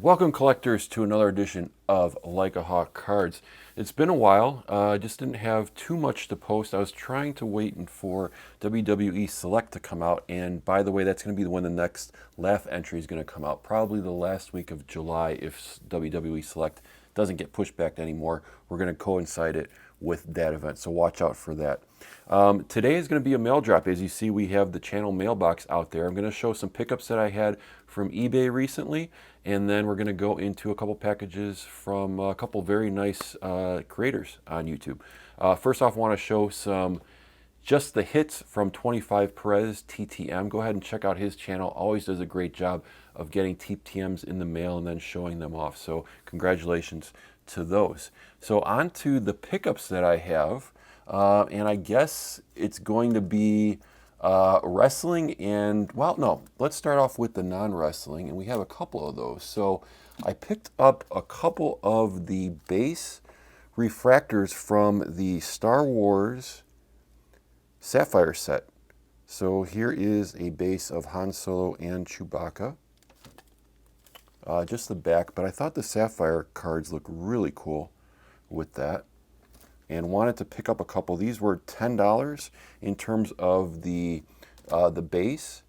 Welcome, collectors, to another edition of Like a Hawk Cards. It's been a while. I just didn't have too much to post. I was trying to wait for WWE Select to come out, and by the way, that's going to be when the next Laugh entry is going to come out, probably the last week of July if WWE Select doesn't get pushed back anymore. We're going to coincide it with that event, so watch out for that. Today is going to be a mail drop. As you see, we have the channel mailbox out there. I'm going to show some pickups that I had from eBay recently, and then we're going to go into a couple packages from a couple very nice creators on YouTube. First off, I want to show some just the hits from 25 Perez TTM. Go ahead and check out his channel. Always does a great job of getting TTMs in the mail and then showing them off. So congratulations to those. So on to the pickups that I have. And I guess it's going to be wrestling and, well, no, let's start off with the non-wrestling, and we have a couple of those. So I picked up a couple of the base refractors from the Star Wars Sapphire set. So here is a base of Han Solo and Chewbacca. Just the back, but I thought the Sapphire cards look really cool with that, and wanted to pick up a couple. These were $10 in terms of the base,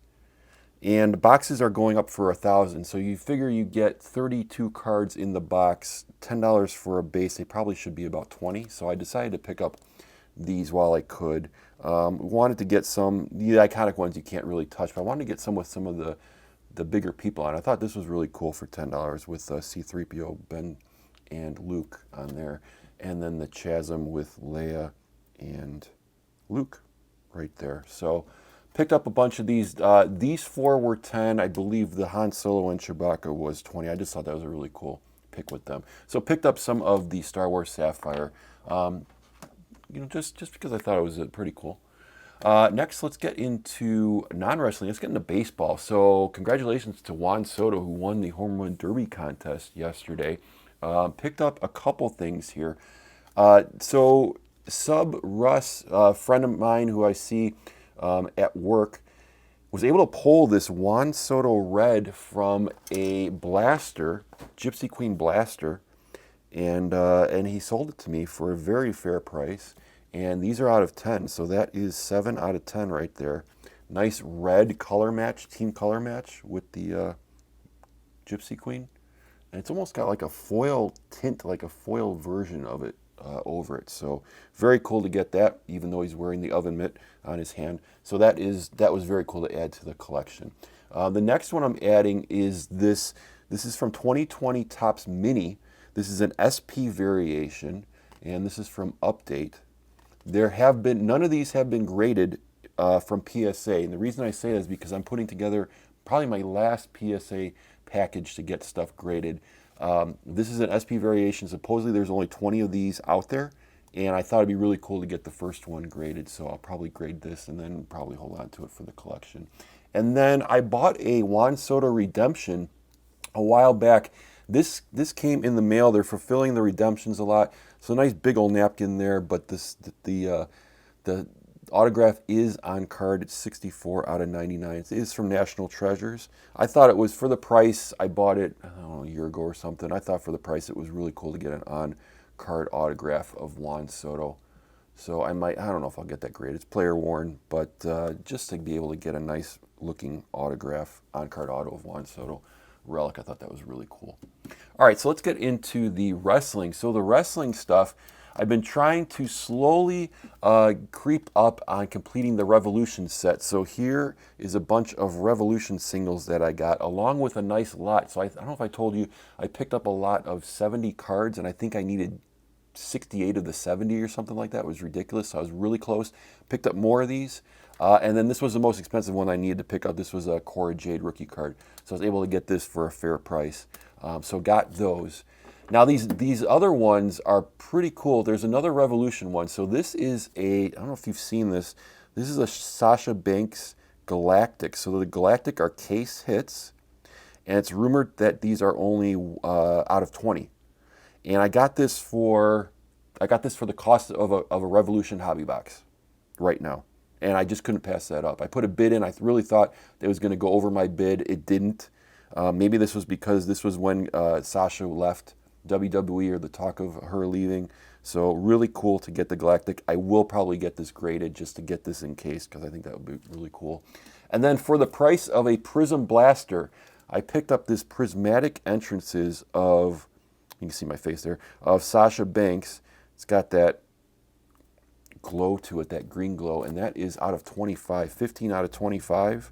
and boxes are going up for $1,000. So you figure you get 32 cards in the box, $10 for a base. They probably should be about 20. So I decided to pick up these while I could. Wanted to get some, the iconic ones you can't really touch, but I wanted to get some with some of the bigger people on. I thought this was really cool for $10 with C-3PO, Ben, and Luke on there, and then the Chasm with Leia and Luke right there. So picked up a bunch of these. These four were 10. I believe the Han Solo and Chewbacca was 20. I just thought that was a really cool pick with them. So picked up some of the Star Wars Sapphire, just because I thought it was pretty cool. Next, let's get into non-wrestling. Let's get into baseball. So congratulations to Juan Soto, who won the Home Run Derby contest yesterday. Picked up a couple things here. So Sub Russ, a friend of mine who I see at work, was able to pull this Juan Soto red from a blaster, Gypsy Queen blaster, and he sold it to me for a very fair price. And these are out of 10, so that is 7 out of 10 right there. Nice red color match, team color match with the Gypsy Queen. And it's almost got like a foil tint, like a foil version of it over it. So very cool to get that, even though he's wearing the oven mitt on his hand. So that was very cool to add to the collection. The next one I'm adding is this. This is from 2020 Topps Mini. This is an SP variation, and this is from Update. None of these have been graded from PSA, and the reason I say that is because I'm putting together probably my last PSA package to get stuff graded. This is an SP variation. Supposedly there's only 20 of these out there, and I thought it'd be really cool to get the first one graded, so I'll probably grade this and then probably hold on to it for the collection. And then I bought a Juan Soto Redemption a while back. This came in the mail. They're fulfilling the redemptions a lot. So a nice big old napkin there, but the autograph is on card. It's 64 out of 99. It is from National Treasures. I thought it was, for the price, I bought it, I don't know, a year ago or something. I thought for the price it was really cool to get an on-card autograph of Juan Soto. So I don't know if I'll get that graded. It's player worn, but just to be able to get a nice looking autograph, on-card auto of Juan Soto. Relic, I thought that was really cool. All right, so let's get into the wrestling. So the wrestling stuff, I've been trying to slowly creep up on completing the Revolution set. So here is a bunch of Revolution singles that I got, along with a nice lot. So I don't know if I told you, I picked up a lot of 70 cards, and I think I needed 68 of the 70 or something like that. It was ridiculous. So I was really close. Picked up more of these. And then this was the most expensive one I needed to pick up. This was a Cora Jade rookie card. So I was able to get this for a fair price. So got those. Now these other ones are pretty cool. There's another Revolution one. So this is I don't know if you've seen this. This is a Sasha Banks Galactic. So the Galactic are case hits. And it's rumored that these are only out of 20. And I got this for the cost of a Revolution hobby box right now. And I just couldn't pass that up. I put a bid in. I really thought it was going to go over my bid. It didn't. Maybe this was because this was when Sasha left WWE, or the talk of her leaving. So really cool to get the Galactic. I will probably get this graded just to get this in case, because I think that would be really cool. And then for the price of a Prizm Blaster, I picked up this prismatic entrances of, you can see my face there, of Sasha Banks. It's got that glow to it, that green glow, and that is out of 25, 15 out of 25.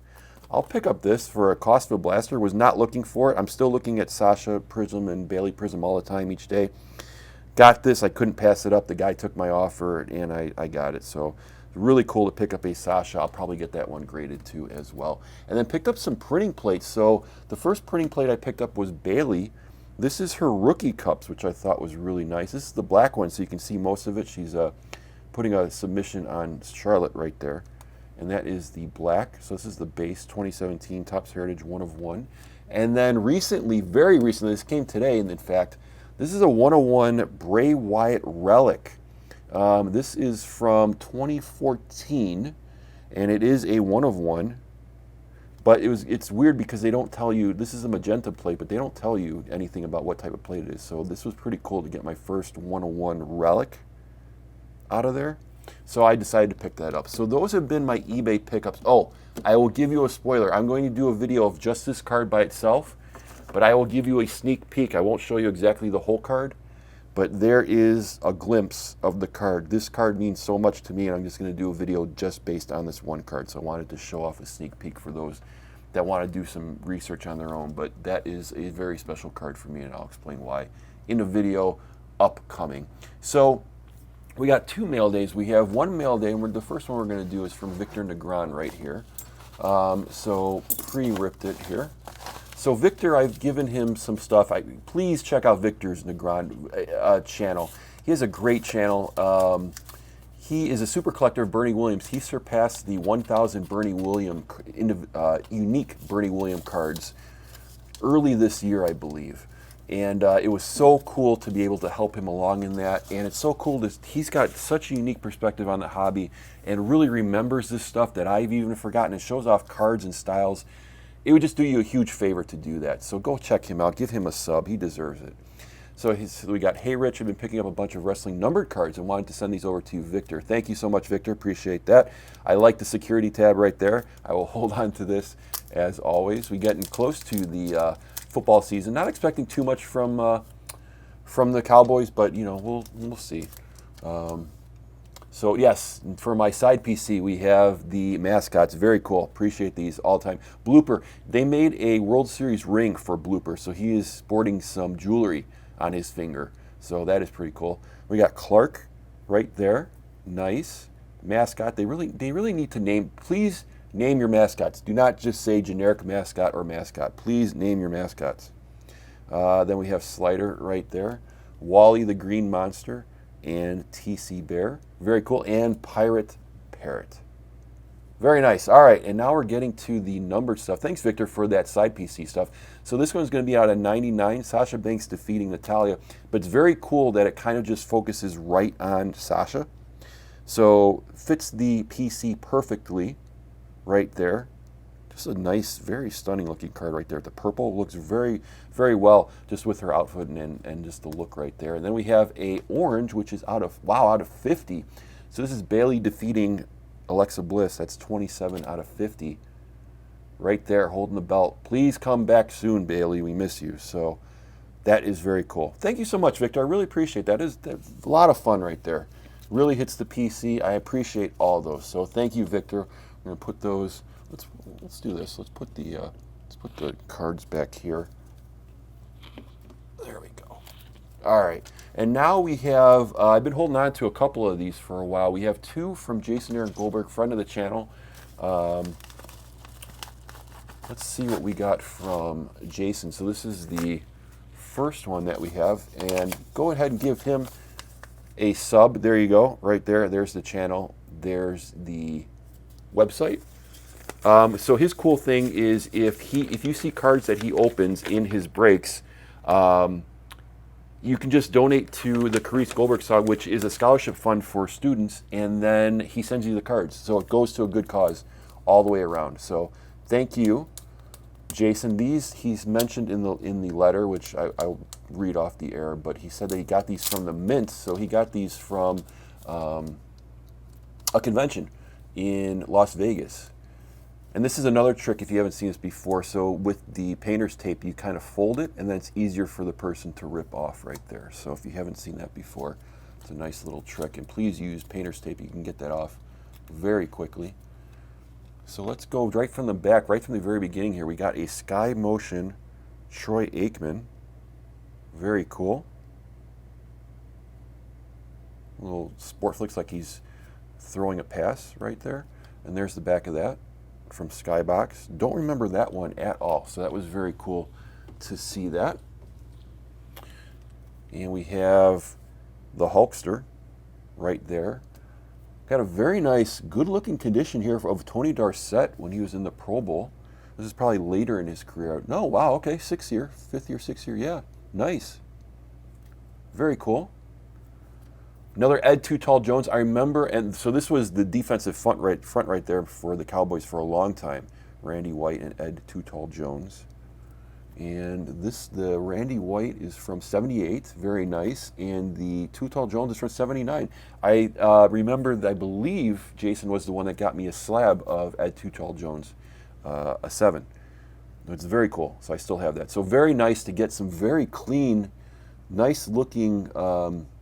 I'll pick up this for a cost of a blaster. Was not looking for it. I'm still looking at Sasha Prizm and Bayley Prizm all the time, each day. Got this. I couldn't pass it up. The guy took my offer, and I got it. So really cool to pick up a Sasha. I'll probably get that one graded too as well. And then picked up some printing plates. So the first printing plate I picked up was Bayley. This is her rookie cups, which I thought was really nice. This is the black one, so you can see most of it. She's putting a submission on Charlotte right there. And that is the black. So this is the base 2017 Topps Heritage 1 of 1. And then recently, very recently, this came today, and in fact, this is a 101 Bray Wyatt Relic. This is from 2014, and it is a 1 of 1. But it's weird because they don't tell you, this is a magenta plate, but they don't tell you anything about what type of plate it is. So this was pretty cool to get my first 101 Relic out of there. So I decided to pick that up. So those have been my eBay pickups. Oh, I will give you a spoiler. I'm going to do a video of just this card by itself, but I will give you a sneak peek. I won't show you exactly the whole card, but there is a glimpse of the card. This card means so much to me, and I'm just going to do a video just based on this one card. So I wanted to show off a sneak peek for those that want to do some research on their own, but that is a very special card for me, and I'll explain why in a video upcoming. So we got 2 mail days. We have 1 mail day, and the first one we're going to do is from Victor Negron right here. So pre-ripped it here. So Victor, I've given him some stuff. Please check out Victor's Negron channel. He has a great channel. He is a super collector of Bernie Williams. He surpassed the 1,000 Bernie Williams unique Bernie Williams cards early this year, I believe. And it was so cool to be able to help him along in that. And it's so cool that he's got such a unique perspective on the hobby and really remembers this stuff that I've even forgotten. It shows off cards and styles. It would just do you a huge favor to do that. So go check him out. Give him a sub. He deserves it. So we got, hey Rich, I've been picking up a bunch of wrestling numbered cards and wanted to send these over to you, Victor. Thank you so much, Victor. Appreciate that. I like the security tab right there. I will hold on to this as always. We're getting close to the football season. Not expecting too much from the Cowboys, but you know, we'll see. So yes, for my side PC, we have the mascots. Very cool. Appreciate these all the time. Blooper. They made a World Series ring for Blooper, so he is sporting some jewelry on his finger. So that is pretty cool. We got Clark right there. Nice. Mascot. They really need to name. Please name your mascots. Do not just say generic mascot or mascot. Please name your mascots. Then we have Slider right there. Wally the Green Monster and TC Bear. Very cool. And Pirate Parrot. Very nice. All right, and now we're getting to the numbered stuff. Thanks, Victor, for that side PC stuff. So this one's going to be out of 99. Sasha Banks defeating Natalya. But it's very cool that it kind of just focuses right on Sasha. So fits the PC perfectly right there. Just a nice, very stunning looking card right there. The purple looks very, very well just with her outfit and just the look right there. And then we have a orange, which is out of 50. So this is Bayley defeating Alexa Bliss. That's 27 out of 50. Right there, holding the belt. Please come back soon, Bayley. We miss you. So that is very cool. Thank you so much, Victor. I really appreciate that. That's a lot of fun right there. Really hits the PC. I appreciate all those. So thank you, Victor. I'm going to put those. Let's do this. Let's put the cards back here. There we go. All right. And now we have, I've been holding on to a couple of these for a while. We have 2 from Jason Aaron Goldberg, friend of the channel. Let's see what we got from Jason. So this is the first one that we have. And go ahead and give him a sub. There you go. Right there. There's the channel. There's the website. So his cool thing is if you see cards that he opens in his breaks, you can just donate to the Carice Goldberg Song, which is a scholarship fund for students, and then he sends you the cards. So it goes to a good cause all the way around. So thank you, Jason, these he's mentioned in the letter, which I'll read off the air, but he said that he got these from the Mint, so he got these from a convention in Las Vegas. And this is another trick if you haven't seen this before. So with the painter's tape, you kind of fold it, and then it's easier for the person to rip off right there. So if you haven't seen that before, it's a nice little trick. And please use painter's tape. You can get that off very quickly. So let's go right from the back, right from the very beginning here. We got a Sky Motion Troy Aikman. Very cool. A little sport flicks like he's throwing a pass right there. And there's the back of that from Skybox. Don't remember that one at all, so that was very cool to see that. And we have the Hulkster right there. Got a very nice, good-looking condition here of Tony Dorsett when he was in the Pro Bowl. This is probably later in his career. No, wow, okay, 6th year, 5th year, 6th year, yeah, nice. Very cool. Another Ed Too Tall Jones. I remember, and so this was the defensive front right there for the Cowboys for a long time. Randy White and Ed Too Tall Jones. And the Randy White is from 78, very nice, and the Too Tall Jones is from 79. I remember, I believe Jason was the one that got me a slab of Ed Too Tall Jones, a 7. It's very cool, so I still have that. So very nice to get some very clean, nice looking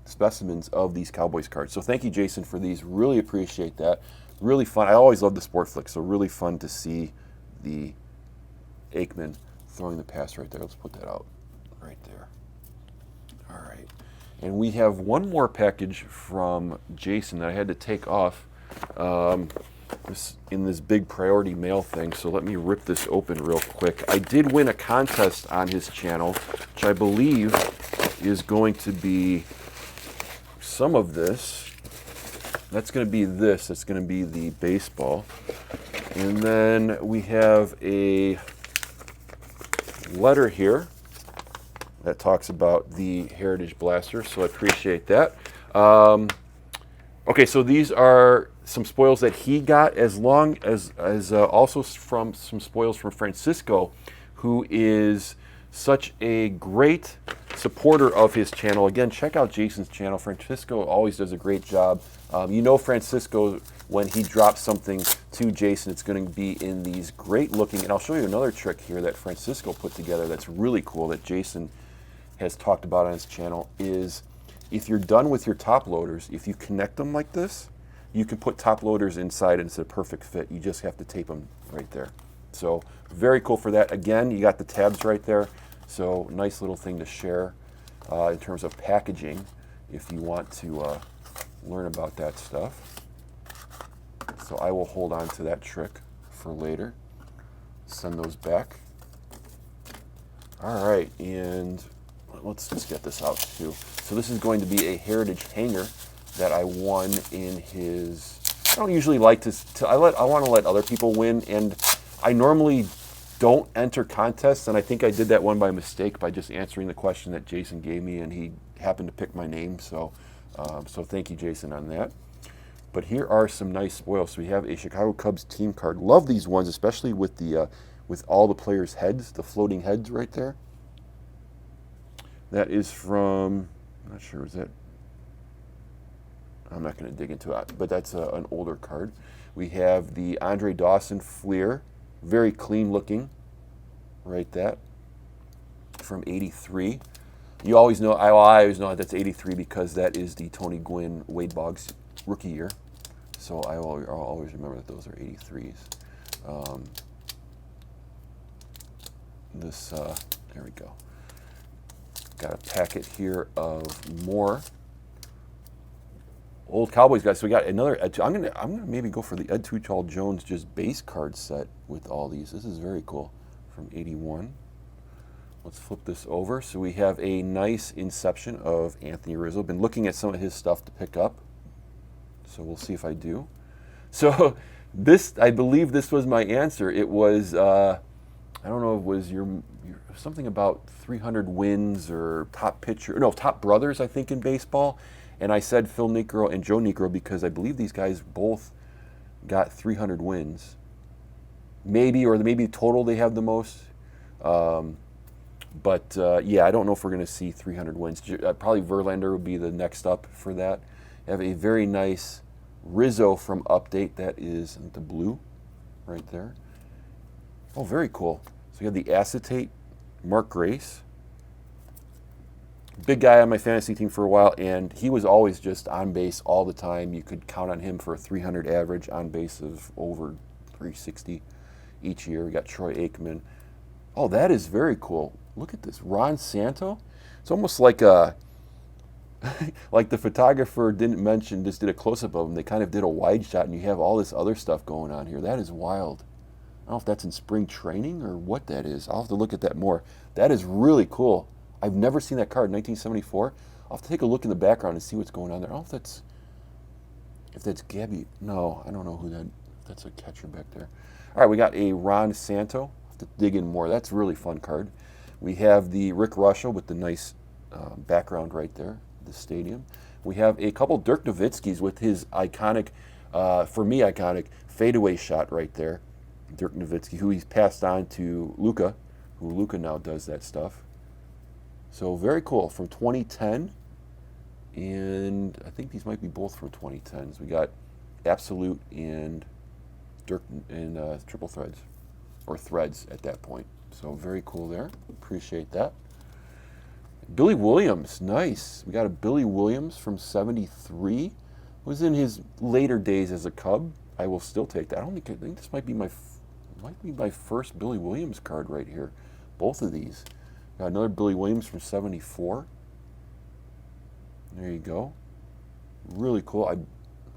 specimens of these Cowboys cards. So thank you, Jason, for these. Really appreciate that. Really fun. I always love the sport flick, so really fun to see the Aikman throwing the pass right there. Let's put that out right there. All right. And we have one more package from Jason that I had to take off in this big priority mail thing. So let me rip this open real quick. I did win a contest on his channel, which I believe is going to be some of this. That's going to be this. That's going to be the baseball. And then we have a letter here that talks about the Heritage Blaster, so I appreciate that. Okay, so these are some spoils that he got, as long as also from some spoils from Francisco, who is such a great supporter of his channel. Again, check out Jason's channel. Francisco always does a great job. You know Francisco, when he drops something to Jason, it's going to be in these great looking, and I'll show you another trick here that Francisco put together that's really cool that Jason has talked about on his channel, is if you're done with your top loaders, if you connect them like this, you can put top loaders inside and it's a perfect fit. You just have to tape them right there. So very cool for that. Again, you got the tabs right there. So nice little thing to share in terms of packaging if you want to learn about that stuff. So I will hold on to that trick for later. Send those back. All right, and let's just get this out too. So this is going to be a Heritage hanger that I won in his. I don't usually like to I want to let other people win, and I normally don't enter contests, and I think I did that one by mistake by just answering the question that Jason gave me, and he happened to pick my name. So, so thank you, Jason, on that. But here are some nice spoils. So we have a Chicago Cubs team card. Love these ones, especially with the with all the players' heads, the floating heads right there. That is from, I'm not sure, is that? I'm not going to dig into it, but that's an older card. We have the Andre Dawson Fleer, very clean looking, right? That from '83. You always know, I always know that's '83 because that is the Tony Gwynn Wade Boggs rookie year. So I'll always remember that those are '83s. There we go. Got a packet here of more old Cowboys guys. So we got another. I'm gonna maybe go for the Ed Too Tall Jones just base card set with all these. This is very cool from '81. Let's flip this over. So we have a nice inception of Anthony Rizzo. Been looking at some of his stuff to pick up. So we'll see if I do. So this, I believe this was my answer. It was, I don't know if it was your something about 300 wins or top pitcher, no, top brothers, I think, in baseball. And I said Phil Niekro and Joe Niekro because I believe these guys both got 300 wins. Maybe, or maybe total they have the most. But yeah, I don't know if we're going to see 300 wins. Probably Verlander would be the next up for that. I have a very nice Rizzo from Update. That is the blue right there. Oh, very cool. So we have the acetate Mark Grace. Big guy on my fantasy team for a while, and he was always just on base all the time. You could count on him for a 300 average, on base of over 360 each year. We got Troy Aikman. Oh, that is very cool. Look at this, Ron Santo. It's almost like a, like the photographer didn't mention, just did a close-up of him. They kind of did a wide shot, and you have all this other stuff going on here. That is wild. I don't know if that's in spring training or what that is. I'll have to look at that more. That is really cool. I've never seen that card, 1974. I'll have to take a look in the background and see what's going on there. I don't know if that's Gabby. No, I don't know who that. That's a catcher back there. All right, we got a Ron Santo. I'll have to dig in more. That's a really fun card. We have the Rick Russell with the nice background right there, the stadium. We have a couple Dirk Nowitzki's with his iconic, for me iconic, fadeaway shot right there. Dirk Nowitzki, who he's passed on to Luka, who Luka now does that stuff. So very cool, from 2010, and I think these might be both from 2010s. We got Absolute and Dirk and Triple Threads, or Threads at that point. So very cool there, appreciate that. Billy Williams, nice. We got a Billy Williams from 73. Was in his later days as a Cub. I will still take that. I think this might be my first Billy Williams card right here. Both of these. Got another Billy Williams from 74. There you go. Really cool. I don't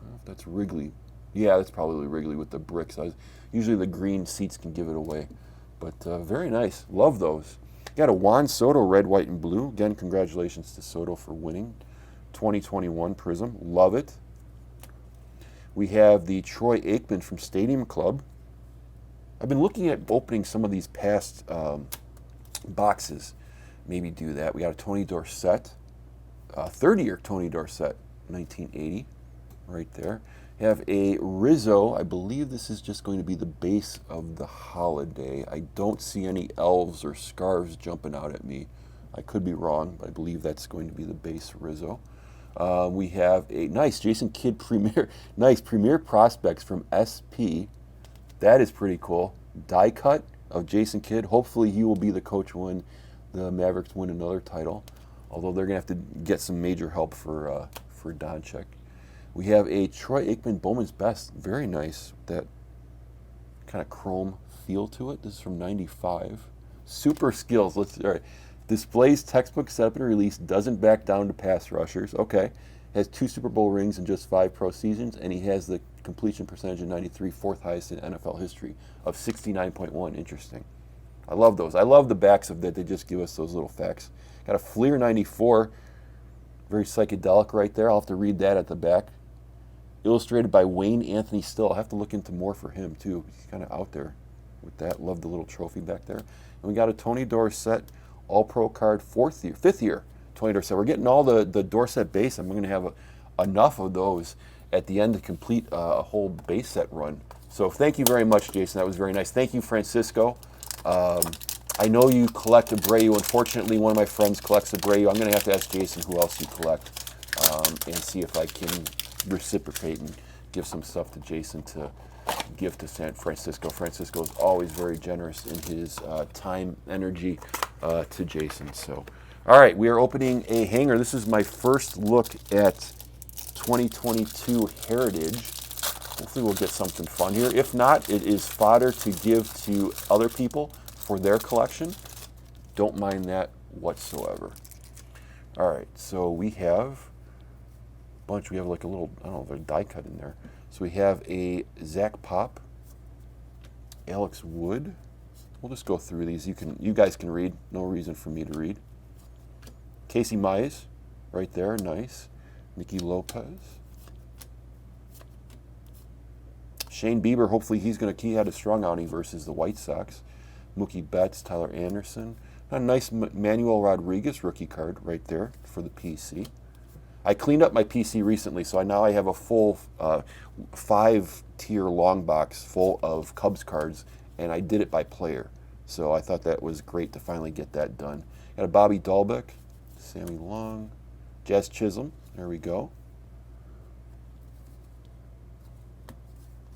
know if that's Wrigley. Yeah, that's probably Wrigley with the bricks. Usually the green seats can give it away. But very nice. Love those. Got a Juan Soto, red, white, and blue. Again, congratulations to Soto for winning. 2021 Prizm. Love it. We have the Troy Aikman from Stadium Club. I've been looking at opening some of these past boxes. Maybe do that. We got a Tony Dorsett, third-year Tony Dorsett, 1980, right there. Have a Rizzo. I believe this is just going to be the base of the holiday. I don't see any elves or scarves jumping out at me. I could be wrong, but I believe that's going to be the base Rizzo. We have a nice Jason Kidd Premier Prospects from SP. That is pretty cool. Die cut of Jason Kidd. Hopefully he will be the coach when the Mavericks win another title. Although they're going to have to get some major help for Doncic. We have a Troy Aikman Bowman's Best. Very nice. That kind of chrome feel to it. This is from 95. Super skills. All right. Displays textbook setup and release. Doesn't back down to pass rushers. Okay. Has 2 Super Bowl rings and just 5 pro seasons. And he has the completion percentage of 93, 4th highest in NFL history of 69.1. Interesting. I love those. I love the backs of that. They just give us those little facts. Got a Fleer 94. Very psychedelic right there. I'll have to read that at the back. Illustrated by Wayne Anthony Still. I'll have to look into more for him, too. He's kind of out there with that. Love the little trophy back there. And we got a Tony Dorsett All-Pro card, 5th year Tony Dorsett. We're getting all the Dorsett base. I'm going to have enough of those at the end to complete a whole base set run. So thank you very much, Jason. That was very nice. Thank you, Francisco. I know you collect Abreu. Unfortunately, one of my friends collects Abreu. I'm going to have to ask Jason who else you collect and see if I can reciprocate and give some stuff to Jason to give to San Francisco. Francisco is always very generous in his time, energy to Jason. So, all right, we are opening a hanger. This is my first look at 2022 Heritage. Hopefully we'll get something fun here. If not, it is fodder to give to other people for their collection. Don't mind that whatsoever. All right, so we have a bunch. We have like a little, I don't know, there's a die cut in there. So we have a Zach Pop, Alex Wood. We'll just go through these. You guys can read. No reason for me to read. Casey Mize, right there, nice. Nicky Lopez. Shane Bieber, hopefully he had a strong outing versus the White Sox. Mookie Betts, Tyler Anderson. A nice Manuel Rodriguez rookie card right there for the PC. I cleaned up my PC recently, so now I have a full 5-tier long box full of Cubs cards, and I did it by player. So I thought that was great to finally get that done. Got a Bobby Dahlbeck, Sammy Long, Jazz Chisholm. There we go.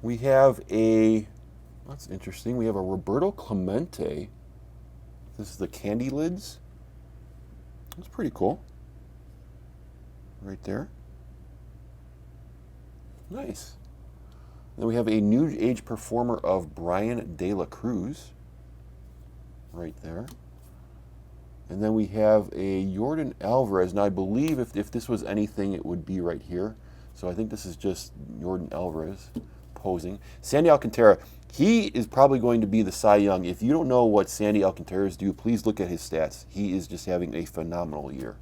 We have a, that's interesting, we have a Roberto Clemente. This is the candy lids. That's pretty cool. Right there. Nice. Then we have a new age performer of Brian De La Cruz. Right there. And then we have a Jordan Alvarez. Now I believe if this was anything, it would be right here. So I think this is just Jordan Alvarez posing. Sandy Alcantara, he is probably going to be the Cy Young. If you don't know what Sandy Alcantara's do, please look at his stats. He is just having a phenomenal year.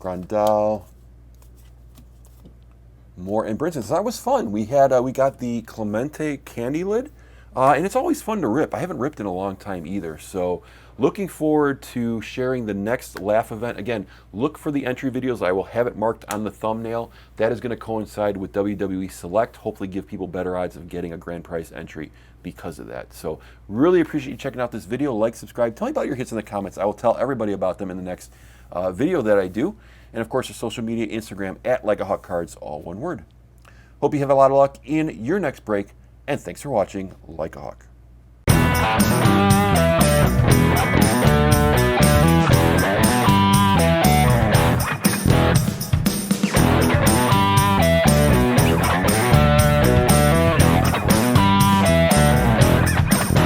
Grandal, more, and Brinson. So that was fun. We got the Clemente candy lid, and it's always fun to rip. I haven't ripped in a long time either. So looking forward to sharing the next Laugh event. Again, look for the entry videos. I will have it marked on the thumbnail. That is going to coincide with WWE Select. Hopefully give people better odds of getting a grand prize entry because of that. So really appreciate you checking out this video. Like, subscribe. Tell me about your hits in the comments. I will tell everybody about them in the next video that I do. And of course, your social media, Instagram, @LikeAHawkCards, all one word. Hope you have a lot of luck in your next break. And thanks for watching Like a Hawk.